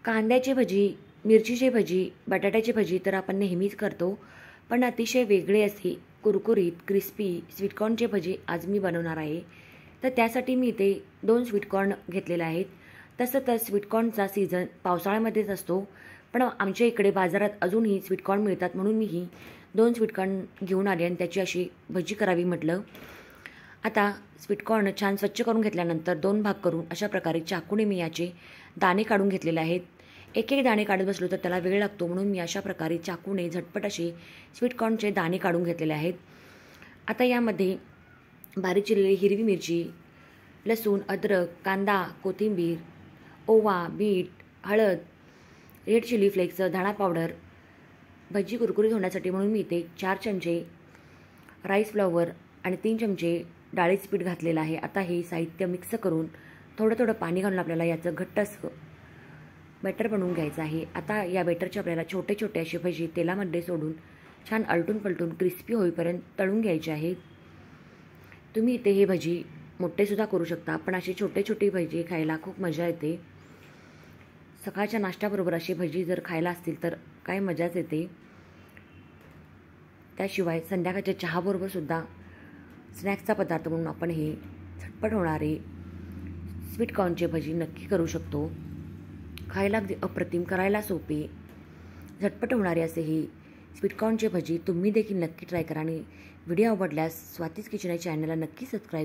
कांद्याची भजी, मिरचीची भजी, बटाट्याची भजी तर आपण नेहमीच करतो, पण अतिशय वेगळे असे कुरकुरीत क्रिस्पी स्वीटकॉर्नची भजी आज मी बनवणार आहे. तर त्यासाठी मी इथे 2 स्वीटकॉर्न घेतलेले आहेत. तसं तर स्वीटकॉर्नचा सीझन पावसाळ्यामध्येच असतो, पण आमच्या इकडे बाजारात अजूनही स्वीटकॉर्न मिळतात, म्हणून मी ही 2 स्वीटकॉर्न घेऊन आले आणि त्याची अशी भजी करावी म्हटलं. आता स्वीटकॉर्न छान स्वच्छ करून घेतल्यानंतर 2 भाग करून अशा प्रकारे चाकूने मी याचे दाणे काढून घेतलेले आहेत. एक एक दाणे काढत बसलो तर त्याला वेळ लागतो, म्हणून मी अशा प्रकारे चाकूने झटपट असे स्वीटकॉर्नचे दाणे काढून घेतलेले आहेत. आता यामध्ये बारीक चिरलेली हिरवी मिरची, लसूण, अद्रक, कांदा, कोथिंबीर, ओवा, मीठ, हळद, रेड चिली फ्लेक्स, धणा पावडर, भजी कुरकुरीत होण्यासाठी म्हणून मी इथे 4 चमचे राईस फ्लॉवर आणि 3 चमचे डाळीचं पीठ घातलेलं आहे. आता हे साहित्य मिक्स करून थोडं थोडं पाणी घालून आपल्याला याचं घट्ट असं बॅटर बनवून घ्यायचं आहे. आता या बॅटरचे आपल्याला छोटे छोटे असे भजी तेलामध्ये सोडून छान आलटून पलटून क्रिस्पी होईपर्यंत तळून घ्यायचे आहेत. तुम्ही इथे हे भजी मोठेसुद्धा करू शकता, पण अशी छोटे छोटी भजी खायला खूप मजा येते. सकाळच्या नाश्त्याबरोबर अशी भजी जर खायला असतील तर काय मजाच येते. त्याशिवाय संध्याकाळच्या चहाबरोबरसुद्धा स्नॅक्सचा पदार्थ म्हणून आपण हे झटपट होणारे स्वीटकॉर्नचे भजी नक्की करू शकतो. खायला अगदी अप्रतिम, करायला सोपे, झटपट होणारे असे ही स्वीटकॉर्नचे भजी तुम्ही देखील नक्की ट्राय करा. आणि व्हिडिओ आवडल्यास स्वातीज किचन या चॅनलला नक्की सबस्क्राईब